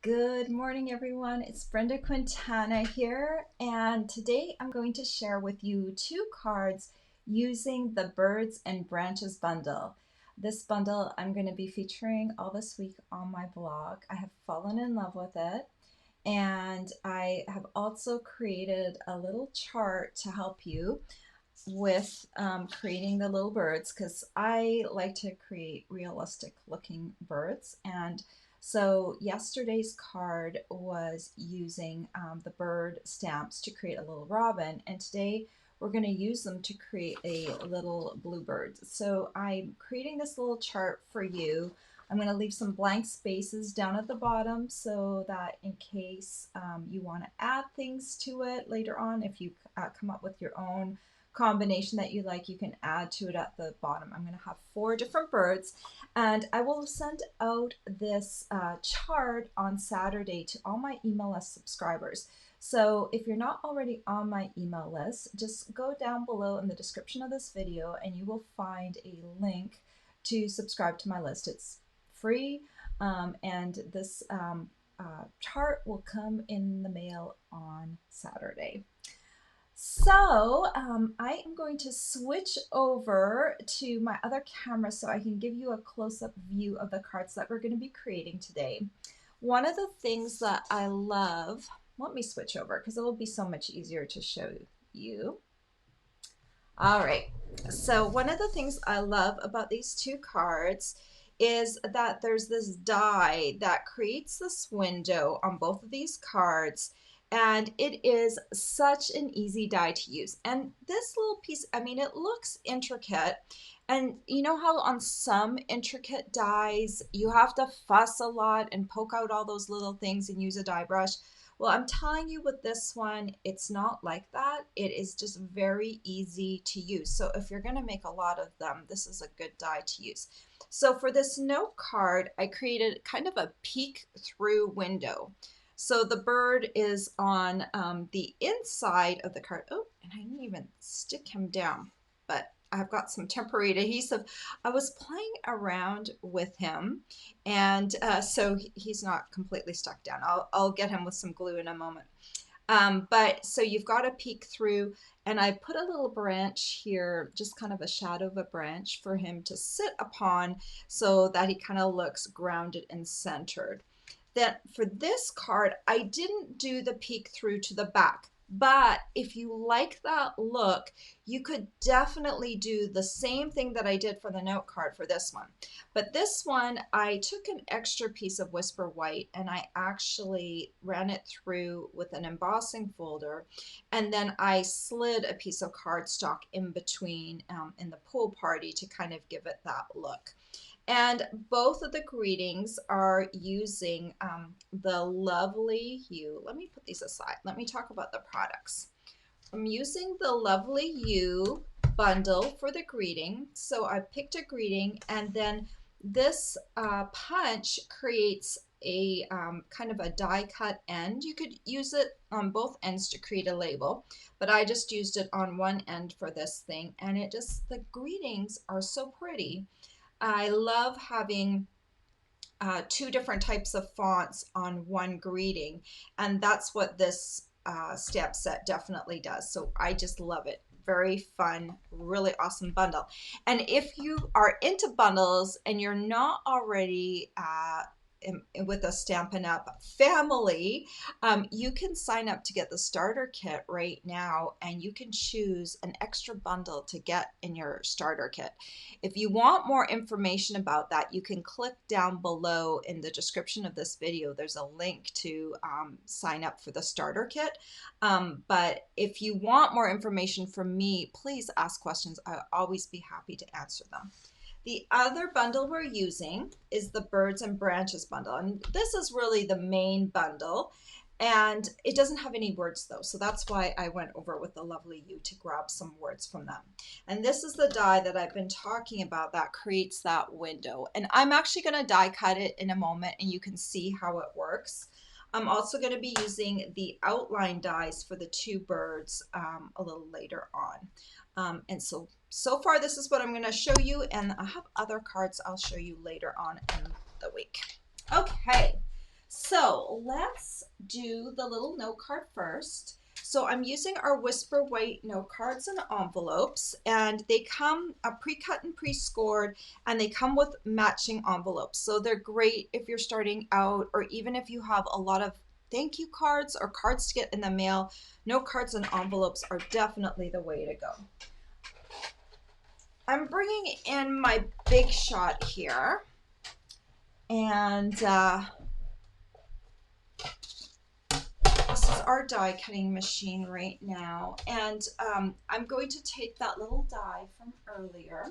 Good morning, everyone. It's Brenda Quintana here, and today I'm going to share with you two cards using the Birds and Branches bundle. This bundle I'm going to be featuring all this week on my blog. I have fallen in love with it, and I have also created a little chart to help you with creating the little birds because I like to create realistic looking birds. And so yesterday's card was using the bird stamps to create a little robin, and today we're going to use them to create a little bluebird. So I'm creating this little chart for you. I'm going to leave some blank spaces down at the bottom so that in case you want to add things to it later on, if you come up with your own combination that you like, you can add to it at the bottom. I'm going to have 4 different birds, and I will send out this chart on Saturday to all my email list subscribers. So if you're not already on my email list, just go down below in the description of this video and you will find a link to subscribe to my list. It's free, and this chart will come in the mail on Saturday. So I am going to switch over to my other camera so I can give you a close-up view of the cards that we're going to be creating today. One of the things that I love, let me switch over because it will be so much easier to show you. All right, so one of the things I love about these two cards is that there's this die that creates this window on both of these cards, and it is such an easy die to use. And this little piece, I mean, it looks intricate, and you know how on some intricate dies you have to fuss a lot and poke out all those little things and use a die brush? Well, I'm telling you with this one, it's not like that. It is just very easy to use. So if you're going to make a lot of them, this is a good die to use. So for this note card, I created kind of a peek through window. So the bird is on the inside of the card. Oh, and I didn't even stick him down, but I've got some temporary adhesive. I was playing around with him, and so he's not completely stuck down. I'll get him with some glue in a moment. But so you've got to peek through, and I put a little branch here, just kind of a shadow of a branch for him to sit upon so that he kind of looks grounded and centered. Then for this card, I didn't do the peek through to the back. But if you like that look, you could definitely do the same thing that I did for the note card for this one. But this one, I took an extra piece of Whisper White and I actually ran it through with an embossing folder. And then I slid a piece of cardstock in between in the pool party to kind of give it that look. And both of the greetings are using the Lovely You. Let me put these aside. Let me talk about the products. I'm using the Lovely You bundle for the greeting. So I picked a greeting, and then this punch creates a kind of a die cut end. You could use it on both ends to create a label, but I just used it on one end for this thing, and it just, the greetings are so pretty. I love having 2 different types of fonts on one greeting, and that's what this stamp set definitely does. So I just love it. Very fun, really awesome bundle. And if you are into bundles and you're not already with the Stampin' Up family, you can sign up to get the starter kit right now, and you can choose an extra bundle to get in your starter kit. If you want more information about that, you can click down below in the description of this video. There's a link to sign up for the starter kit. But if you want more information from me, please ask questions. I'll always be happy to answer them. The other bundle we're using is the Birds and Branches bundle, and this is really the main bundle, and it doesn't have any words though, so that's why I went over with the Lovely You to grab some words from them. And this is the die that I've been talking about that creates that window, and I'm actually going to die cut it in a moment and you can see how it works. I'm also going to be using the outline dies for the 2 birds a little later on. And so far this is what I'm going to show you, and I have other cards I'll show you later on in the week. Okay, so So let's do the little note card first. So I'm using our Whisper White note cards and envelopes, and they come pre-cut and pre-scored, and they come with matching envelopes. So they're great if you're starting out, or even if you have a lot of thank you cards or cards to get in the mail. Note cards and envelopes are definitely the way to go. I'm bringing in my Big Shot here, and this is our die cutting machine right now, and I'm going to take that little die from earlier,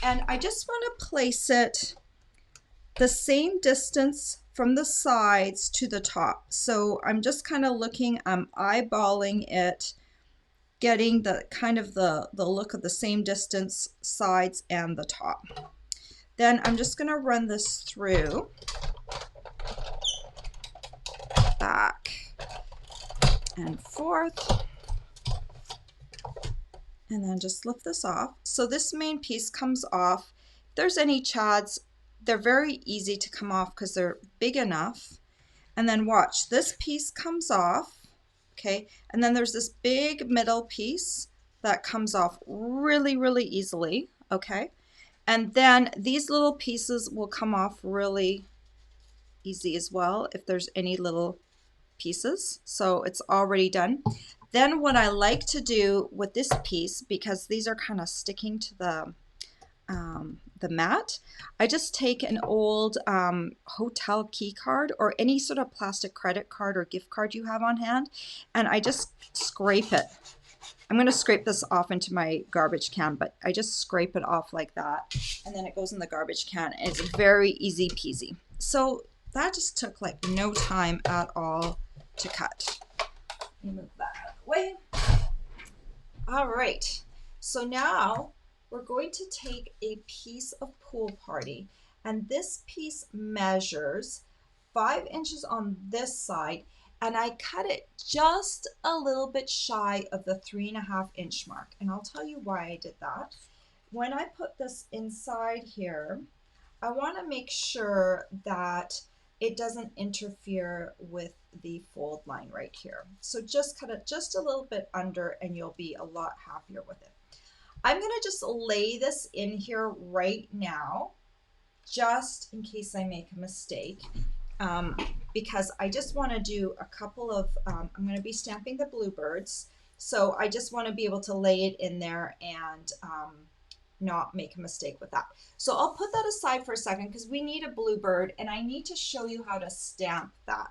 and I just want to place it the same distance from the sides to the top. So I'm just kind of looking, I'm eyeballing it, getting the kind of the look of the same distance sides and the top. Then I'm just going to run this through, back and forth, and then just lift this off. So this main piece comes off. If there's any chads, they're very easy to come off because they're big enough. And then watch, this piece comes off, okay? And then there's this big middle piece that comes off really, really easily, okay? And then these little pieces will come off really easy as well if there's any little pieces. So it's already done. Then what I like to do with this piece, because these are kind of sticking to the mat, I just take an old hotel key card or any sort of plastic credit card or gift card you have on hand, and I just scrape it. I'm going to scrape this off into my garbage can, but I just scrape it off like that, and then it goes in the garbage can, and it's very easy peasy. So that just took like no time at all to cut. Let me move that out of the way. All right, so now we're going to take a piece of Pool Party, and this piece measures 5 inches on this side, and I cut it just a little bit shy of the 3.5 inch mark, and I'll tell you why I did that. When I put this inside here, I want to make sure that it doesn't interfere with the fold line right here. So just cut it just a little bit under and you'll be a lot happier with it. I'm going to just lay this in here right now, just in case I make a mistake, because I just want to do a couple of, I'm going to be stamping the bluebirds. So I just want to be able to lay it in there and not make a mistake with that. So I'll put that aside for a second because we need a bluebird and I need to show you how to stamp that.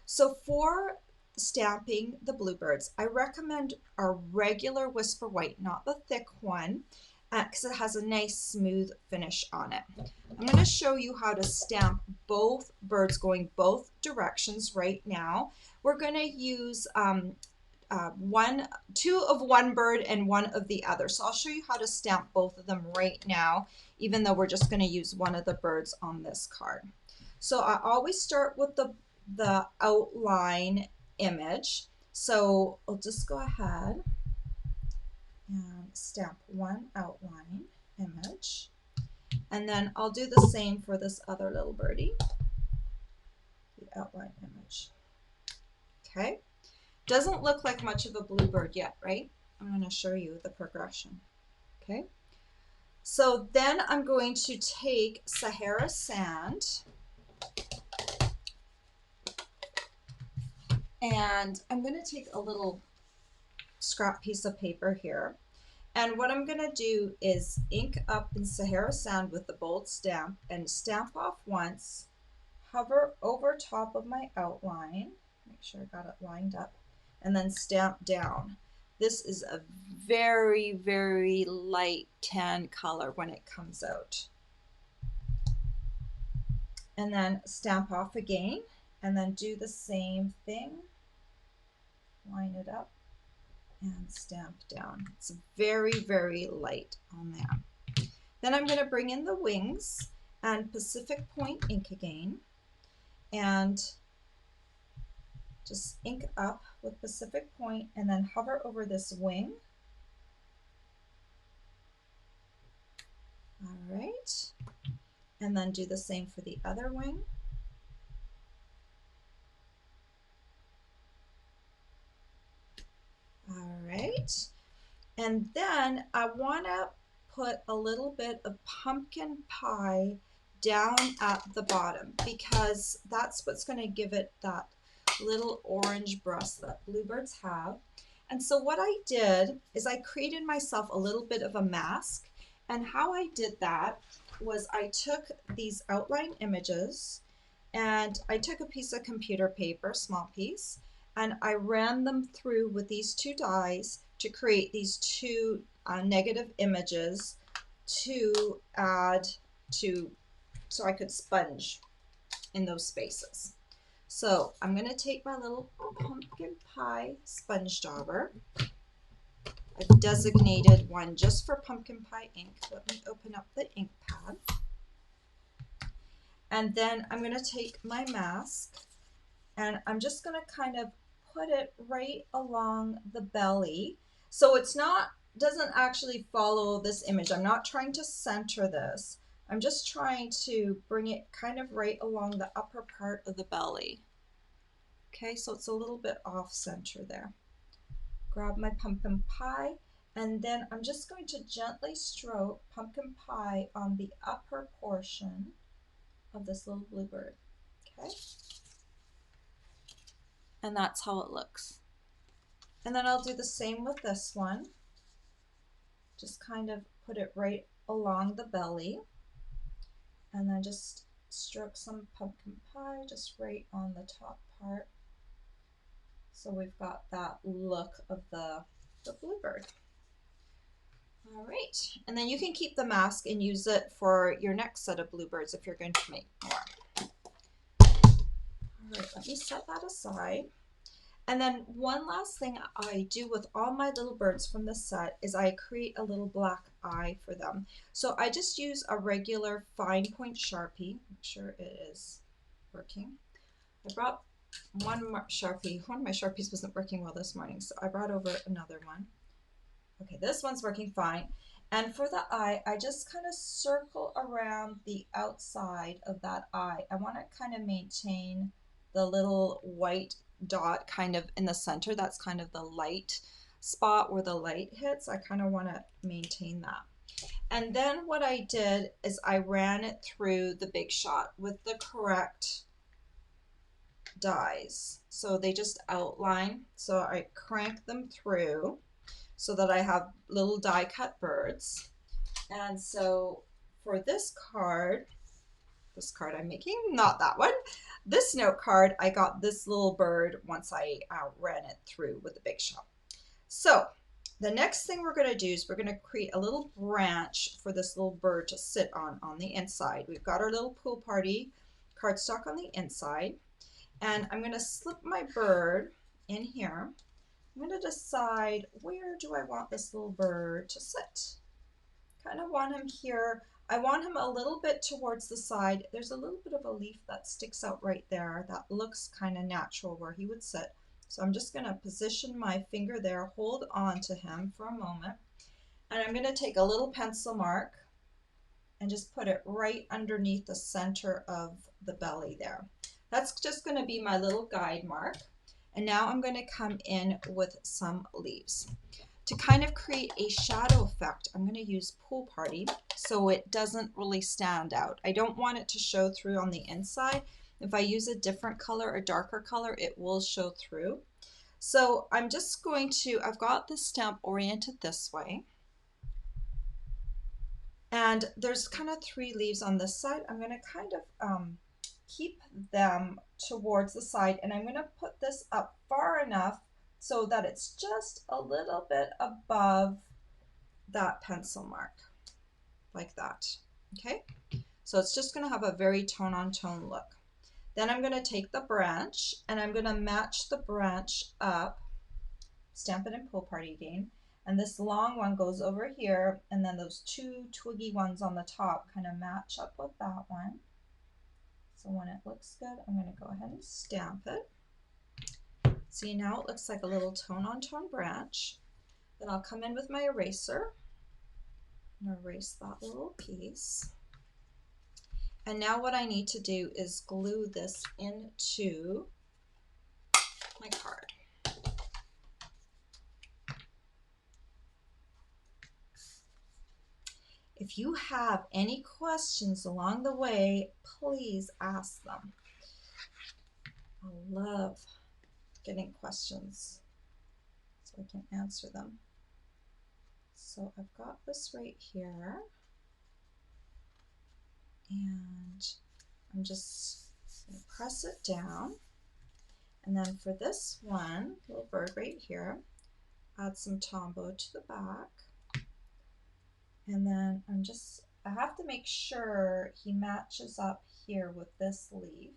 So for stamping the bluebirds, I recommend a regular Whisper White, not the thick one, because it has a nice smooth finish on it. I'm going to show you how to stamp both birds going both directions right now. We're going to use two of one bird and one of the other. So I'll show you how to stamp both of them right now, even though we're just going to use one of the birds on this card. So I always start with the outline image. So I'll just go ahead and stamp one outline image. And then I'll do the same for this other little birdie, the outline image. Okay. Doesn't look like much of a bluebird yet, right? I'm going to show you the progression. Okay. So then I'm going to take Sahara sand and I'm going to take a little scrap piece of paper here. And what I'm going to do is ink up in Sahara sand with the bold stamp and stamp off once, hover over top of my outline, make sure I got it lined up, and then stamp down. This is a very, very light tan color when it comes out. And then stamp off again, and then do the same thing. Line it up and stamp down. It's very, very light on there. Then I'm going to bring in the wings and Pacific Point ink again, and just ink up with Pacific Point and then hover over this wing. All right, and then do the same for the other wing. right. And then I want to put a little bit of pumpkin pie down at the bottom because that's what's going to give it that little orange breast that bluebirds have. And so what I did is I created myself a little bit of a mask. And how I did that was I took these outline images and I took a piece of computer paper, small piece, and I ran them through with these two dies to create these two negative images to add to, so I could sponge in those spaces. So I'm going to take my little pumpkin pie sponge dauber. I've designated one just for pumpkin pie ink. Let me open up the ink pad. And then I'm going to take my mask and I'm just going to kind of put it right along the belly. So it's not, doesn't actually follow this image. I'm not trying to center this. I'm just trying to bring it kind of right along the upper part of the belly. Okay, so it's a little bit off center there. Grab my pumpkin pie, and then I'm just going to gently stroke pumpkin pie on the upper portion of this little bluebird. Okay, and that's how it looks. And then I'll do the same with this one. Just kind of put it right along the belly, and then just stroke some pumpkin pie just right on the top part. So we've got that look of the bluebird. All right, and then you can keep the mask and use it for your next set of bluebirds if you're going to make more. All right, let me set that aside. And then one last thing I do with all my little birds from the set is I create a little black eye for them. So I just use a regular fine point Sharpie. Make sure it is working. I brought one Sharpie. One of my Sharpies wasn't working well this morning, so I brought over another one. Okay, this one's working fine. And for the eye, I just kind of circle around the outside of that eye. I want to kind of maintain the little white dot kind of in the center. That's kind of the light spot where the light hits. I kind of want to maintain that. And then what I did is I ran it through the Big Shot with the correct dies. So they just outline. So I crank them through so that I have little die cut birds. And so for this card I'm making, not that one, this note card, I got this little bird once I ran it through with the Big Shot. So the next thing we're going to do is we're going to create a little branch for this little bird to sit on the inside. We've got our little pool party cardstock on the inside, and I'm going to slip my bird in here. I'm going to decide, where do I want this little bird to sit? Kind of want him here. I want him a little bit towards the side. There's a little bit of a leaf that sticks out right there that looks kind of natural where he would sit. So I'm just going to position my finger there, hold on to him for a moment, and I'm going to take a little pencil mark and just put it right underneath the center of the belly there. That's just going to be my little guide mark. And now I'm going to come in with some leaves. To kind of create a shadow effect, I'm going to use Pool Party so it doesn't really stand out. I don't want it to show through on the inside. If I use a different color, a darker color, it will show through. So I'm just going to, I've got the stamp oriented this way. And there's kind of 3 leaves on this side. I'm going to kind of keep them towards the side, and I'm going to put this up far enough so that it's just a little bit above that pencil mark, like that. Okay, so it's just going to have a very tone on tone look. Then I'm going to take the branch and I'm going to match the branch up, Stampin' Up! Pool Party again, and this long one goes over here, and then those 2 twiggy ones on the top kind of match up with that one. So when it looks good, I'm going to go ahead and stamp it. See, now it looks like a little tone on tone branch. Then I'll come in with my eraser and erase that little piece. And now what I need to do is glue this into my card. if you have any questions along the way, please ask them. I love getting questions so I can answer them. So I've got this right here, and I'm just going to press it down. And then for this one, little bird right here, add some Tombow to the back. And then I have to make sure he matches up here with this leaf.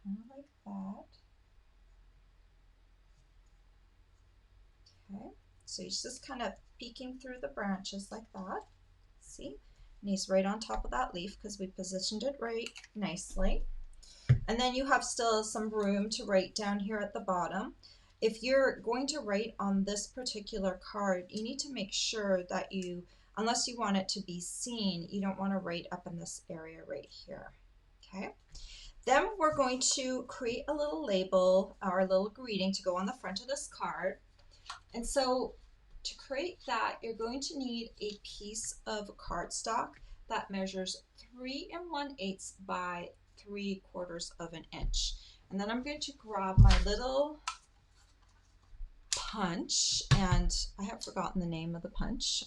Kind of like that. Okay, so he's just kind of peeking through the branches like that. See? And he's right on top of that leaf because we positioned it right nicely. And then you have still some room to write down here at the bottom. If you're going to write on this particular card, you need to make sure that you, unless you want it to be seen, you don't want to write up in this area right here. Okay. Then we're going to create a little label or a little greeting to go on the front of this card. And so to create that, you're going to need a piece of cardstock that measures 3 1/8 by 3/4 of an inch. And then I'm going to grab my little punch, and I have forgotten the name of the punch.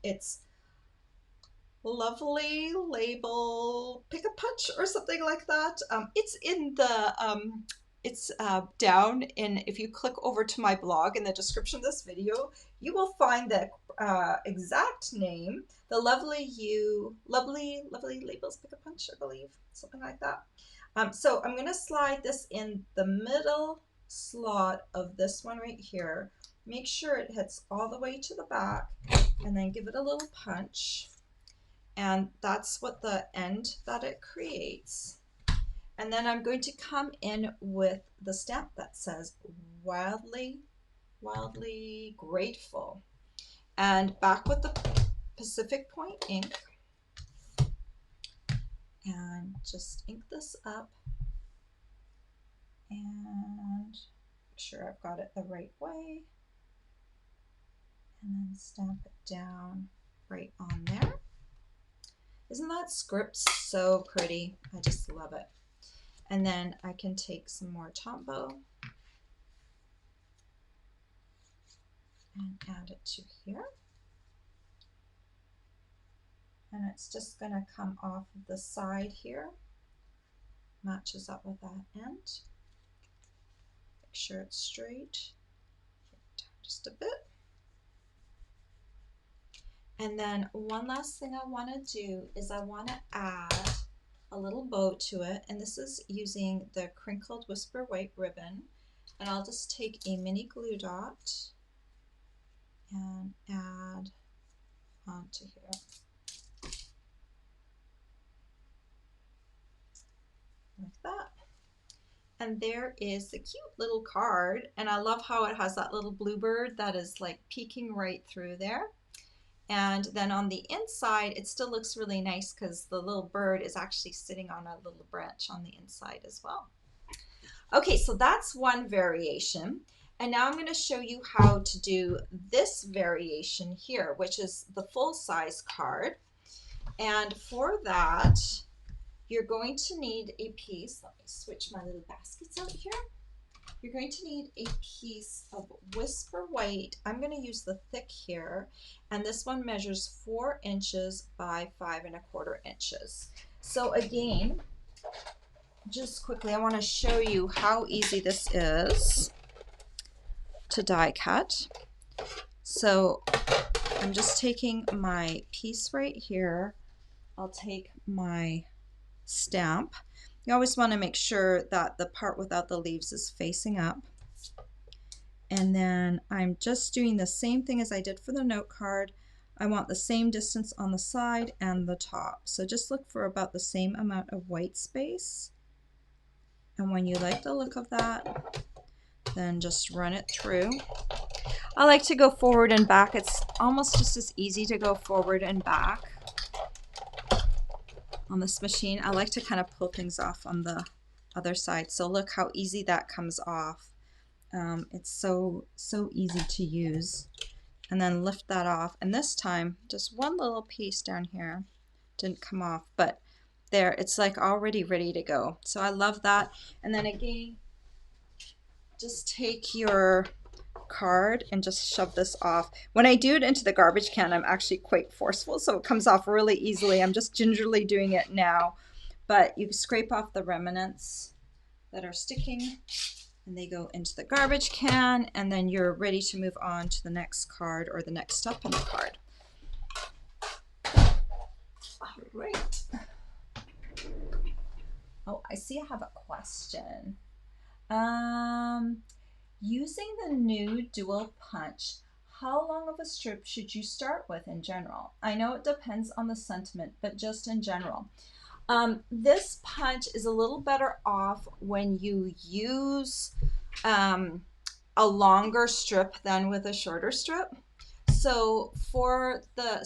It's Lovely Label Pick a Punch or something like that. It's in the it's down in, if you click over to my blog in the description of this video, you will find the exact name. The Lovely Labels Pick a Punch, I believe, something like that. So I'm going to slide this in the middle slot of this one right here. Make sure it hits all the way to the back, and then give it a little punch. And that's what the end that it creates. And then I'm going to come in with the stamp that says Wildly Grateful. And back with the Pacific Point ink. And just ink this up. And make sure I've got it the right way. And then stamp it down right on there. Isn't that script so pretty? I just love it. And then I can take some more Tombow and add it to here. And it's just going to come off of the side here. Matches up with that end. Make sure it's straight. Down just a bit. And then one last thing I want to do is I want to add a little bow to it, and this is using the crinkled Whisper White ribbon. And I'll just take a mini glue dot and add onto here like that. And there is the cute little card, and I love how it has that little bluebird that is like peeking right through there. And then on the inside, it still looks really nice because the little bird is actually sitting on a little branch on the inside as well. Okay, so that's one variation. And now I'm going to show you how to do this variation here, which is the full-size card. And for that, you're going to need a piece. Let me switch my little baskets out here. You're going to need a piece of Whisper White. I'm going to use the thick here, and this one measures 4 inches by 5 1/4 inches. So again, just quickly, I want to show you how easy this is to die cut. So I'm just taking my piece right here. I'll take my stamp. You always want to make sure that the part without the leaves is facing up. And then I'm just doing the same thing as I did for the note card. I want the same distance on the side and the top. So just look for about the same amount of white space. And when you like the look of that, then just run it through. I like to go forward and back. It's almost just as easy to go forward and back on this machine. I like to kind of pull things off on the other side. So look how easy that comes off. It's so easy to use. And then lift that off. And this time, just one little piece down here didn't come off, but there, it's like already ready to go. So I love that. And then again, just take your card and just shove this off. When I do it into the garbage can, I'm actually quite forceful, so it comes off really easily. I'm just gingerly doing it now, but you scrape off the remnants that are sticking and they go into the garbage can, and then you're ready to move on to the next card or the next step in the card. All right. Oh, I see I have a question. Using the new dual punch, how long of a strip should you start with in general? I know it depends on the sentiment, but just in general. This punch is a little better off when you use a longer strip than with a shorter strip. So for the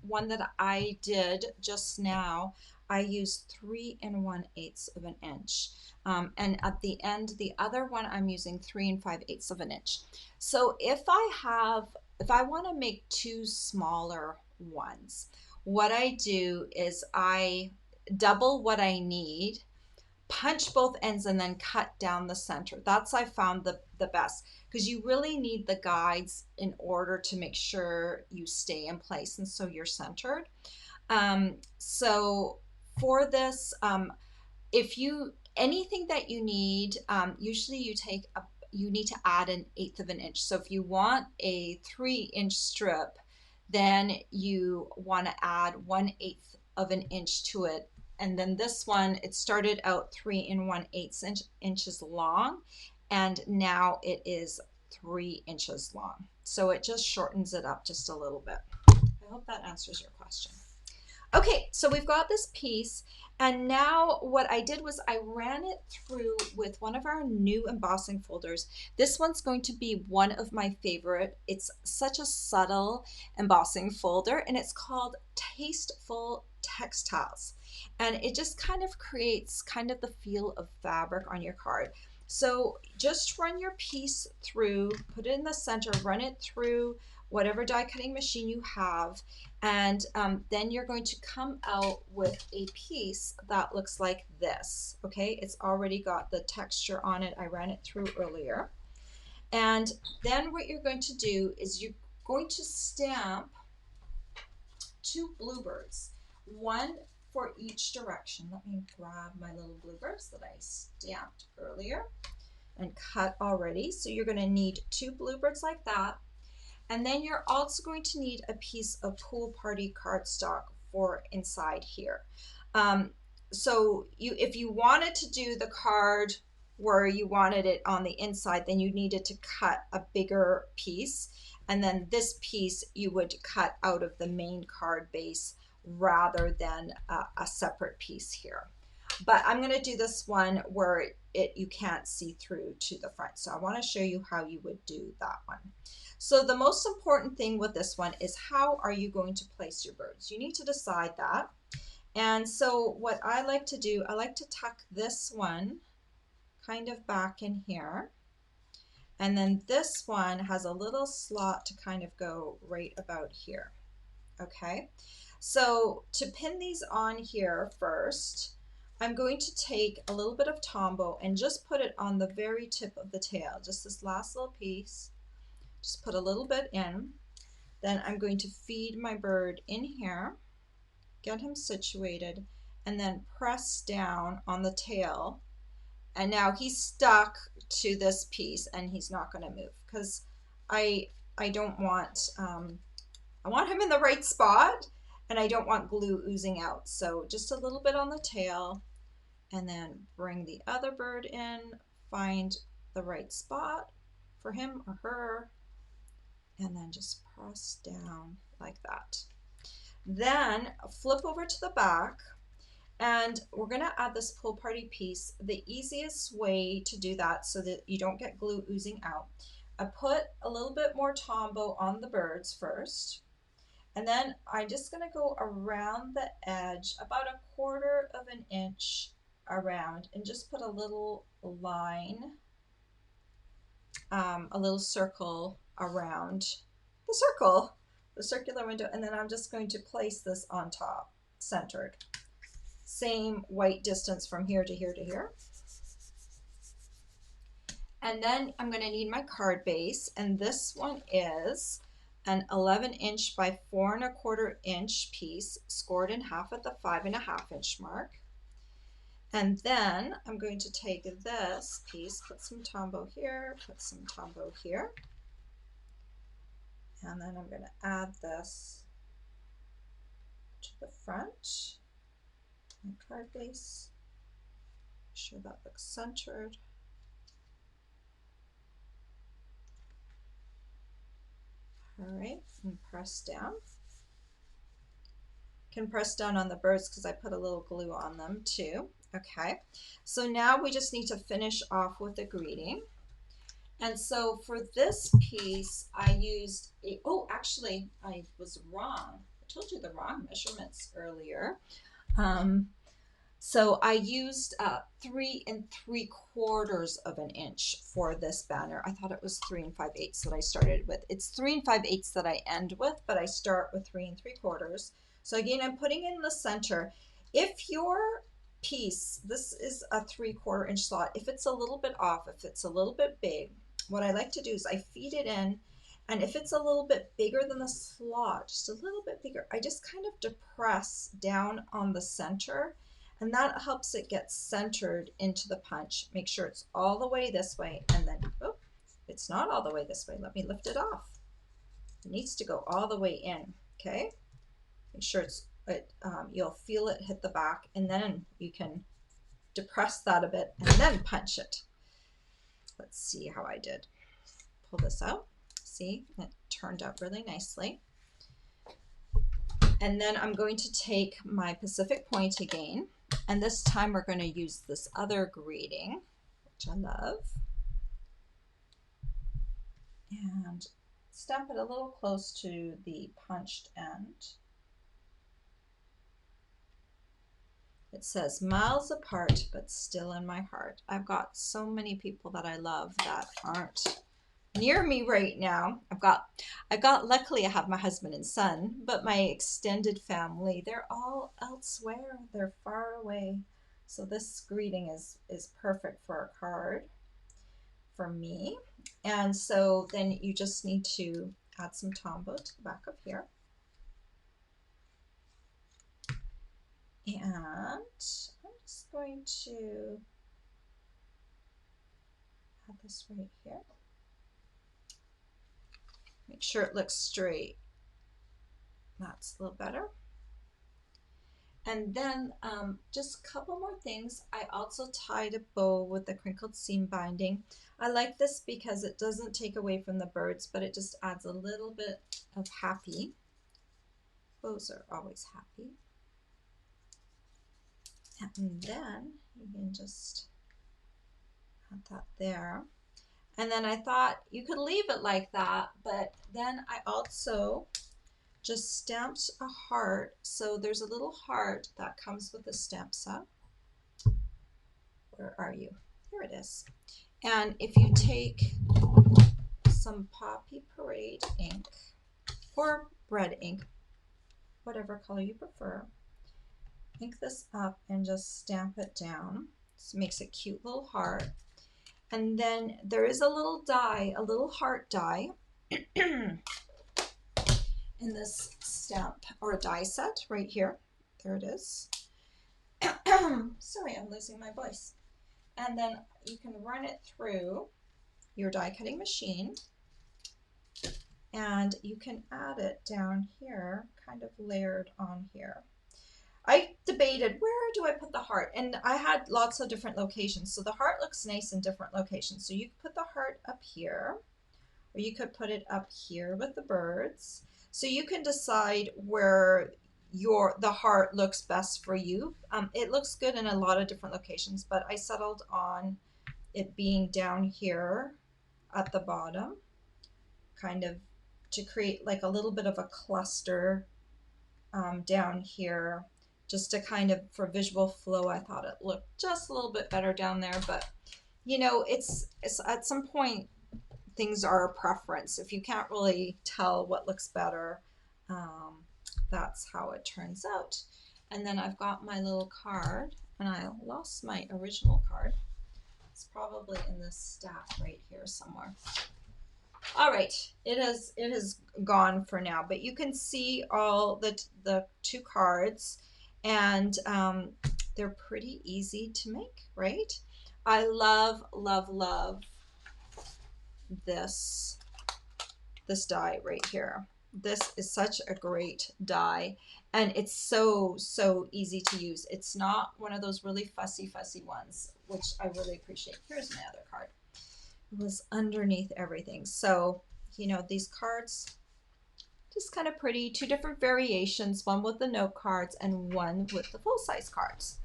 one that I did just now, I used 3 1/8 of an inch. And at the end, the other one, I'm using 3 5/8 of an inch. So if I want to make two smaller ones, what I do is I double what I need, punch both ends, and then cut down the center. That's I found the best, because you really need the guides in order to make sure you stay in place and so you're centered. So for this, if you anything that you need, usually you need to add 1/8 of an inch. So if you want a 3-inch strip, then you want to add 1/8 of an inch to it. And then this one, it started out 3 1/8 inches long, and now it is 3 inches long. So it just shortens it up just a little bit. I hope that answers your question. Okay, so we've got this piece, and now what I did was I ran it through with one of our new embossing folders. This one's going to be one of my favorite. It's such a subtle embossing folder, and it's called Tasteful Textiles. And it just kind of creates kind of the feel of fabric on your card. So just run your piece through, put it in the center, run it through whatever die cutting machine you have, and then you're going to come out with a piece that looks like this. Okay, it's already got the texture on it. I ran it through earlier. And then what you're going to do is you're going to stamp 2 bluebirds, one for each direction. Let me grab my little bluebirds that I stamped earlier and cut already. So you're going to need 2 bluebirds like that. And then you're also going to need a piece of pool party cardstock for inside here. So if you wanted to do the card where you wanted it on the inside, then you needed to cut a bigger piece. And then this piece you would cut out of the main card base rather than a separate piece here. But I'm going to do this one where you can't see through to the front. So I want to show you how you would do that one. So the most important thing with this one is how are you going to place your birds? You need to decide that. And so what I like to do, I like to tuck this one kind of back in here. And then this one has a little slot to kind of go right about here. Okay, so to pin these on here first, I'm going to take a little bit of Tombow and just put it on the very tip of the tail, just this last little piece. Just put a little bit in. Then I'm going to feed my bird in here, get him situated, and then press down on the tail. And now he's stuck to this piece and he's not going to move, because I don't want, I want him in the right spot and I don't want glue oozing out. So just a little bit on the tail, and then bring the other bird in, find the right spot for him or her, and then just press down like that. Then flip over to the back, and we're going to add this pool party piece. The easiest way to do that so that you don't get glue oozing out, I put a little bit more Tombow on the birds first, and then I'm just going to go around the edge about 1/4 of an inch around and just put a little line a little circle around the circular window, and then I'm just going to place this on top, centered. Same white distance from here to here to here. And then I'm going to need my card base, and this one is an 11" by 4¼ piece, scored in half at the 5½ mark. And then I'm going to take this piece, put some Tombow here, put some Tombow here, and then I'm going to add this to the front, my card base, make sure that looks centered. All right, and press down. Can press down on the birds because I put a little glue on them too. Okay, so now we just need to finish off with the greeting. And so for this piece, I used oh, actually, I was wrong. I told you the wrong measurements earlier. So I used 3 3/4 inch for this banner. I thought it was 3 5/8 that I started with. It's 3 5/8 that I end with, but I start with 3 3/4. So again, I'm putting in the center. If your piece, this is a 3/4 inch slot, if it's a little bit off, if it's a little bit big, what I like to do is I feed it in, and if it's a little bit bigger than the slot, just a little bit bigger, I just kind of depress down on the center, and that helps it get centered into the punch. Make sure it's all the way this way, and then, oh, it's not all the way this way. Let me lift it off. It needs to go all the way in, okay? Make sure you'll feel it hit the back, and then you can depress that a bit and then punch it. Let's see how I did. Pull this out. See, it turned out really nicely. And then I'm going to take my Pacific Point again, and this time we're going to use this other greeting, which I love, and stamp it a little close to the punched end. It says, miles apart, but still in my heart. I've got so many people that I love that aren't near me right now. Luckily I have my husband and son, but my extended family, they're all elsewhere. They're far away. So this greeting is perfect for a card for me. And so then you just need to add some Tombow to the back of here. And I'm just going to add this right here. Make sure it looks straight. That's a little better. And then just a couple more things. I also tied a bow with the crinkled seam binding. I like this because it doesn't take away from the birds, but it just adds a little bit of happy. Bows are always happy. And then you can just add that there. And then I thought you could leave it like that, but then I also just stamped a heart. So there's a little heart that comes with the stamp set. Where are you? Here it is. And if you take some Poppy Parade ink or red ink, whatever color you prefer, ink this up and just stamp it down. This makes a cute little heart. And then there is a little die, a little heart die in this stamp or die set right here. There it is. Sorry, I'm losing my voice. And then you can run it through your die cutting machine, and you can add it down here, kind of layered on here. I debated, where do I put the heart? And I had lots of different locations. So the heart looks nice in different locations. So you could put the heart up here, or you could put it up here with the birds. So you can decide where the heart looks best for you. It looks good in a lot of different locations, but I settled on it being down here at the bottom, kind of to create like a little bit of a cluster down here. Just to kind of, for visual flow, I thought it looked just a little bit better down there. But, you know, it's at some point, things are a preference. If you can't really tell what looks better, that's how it turns out. And then I've got my little card, and I lost my original card. It's probably in this stack right here somewhere. All right, it is gone for now, but you can see all the two cards, and they're pretty easy to make, right? I love, love, love this die right here. This is such a great die, and it's so easy to use. It's not one of those really fussy ones, which I really appreciate. Here's my other card. It was underneath everything. So, you know, these cards, just kind of pretty. Two different variations, one with the note cards and one with the full-size cards.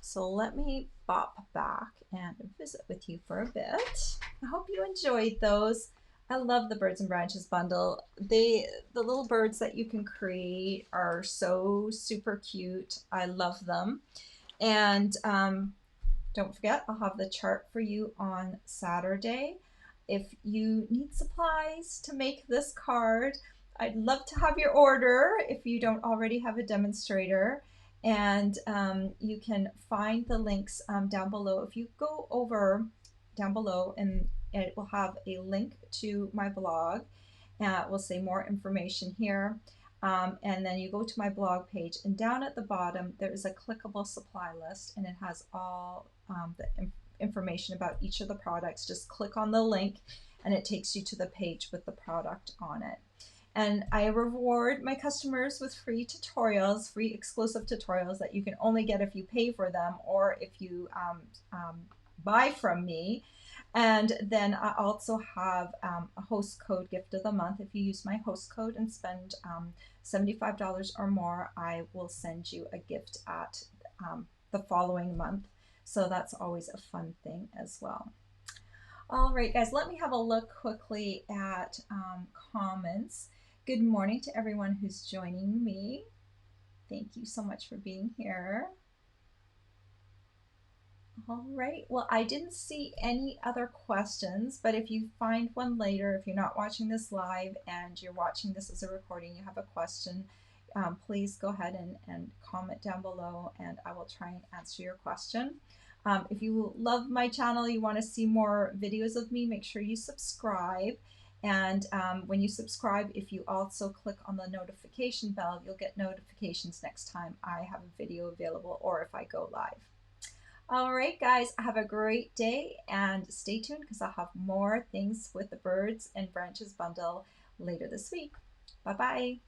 So let me bop back and visit with you for a bit. I hope you enjoyed those. I love the Birds and Branches bundle. The little birds that you can create are so super cute. I love them. And don't forget, I'll have the chart for you on Saturday. If you need supplies to make this card, I'd love to have your order if you don't already have a demonstrator. And you can find the links down below. If you go over down below, and it will have a link to my blog. We'll say more information here. And then you go to my blog page, and down at the bottom there is a clickable supply list, and it has all the information about each of the products. Just click on the link and it takes you to the page with the product on it. And I reward my customers with free tutorials, free exclusive tutorials that you can only get if you pay for them or if you buy from me. And then I also have a host code gift of the month. If you use my host code and spend $75 or more, I will send you a gift at the following month. So that's always a fun thing as well. All right, guys, let me have a look quickly at comments. Good morning to everyone who's joining me. Thank you so much for being here. All right, well, I didn't see any other questions, but if you find one later, if you're not watching this live and you're watching this as a recording, you have a question, please go ahead and comment down below and I will try and answer your question. If you love my channel, you want to see more videos of me, make sure you subscribe. And when you subscribe, if you also click on the notification bell, you'll get notifications next time I have a video available or if I go live. All right, guys, have a great day and stay tuned because I'll have more things with the Birds and Branches bundle later this week. Bye-bye.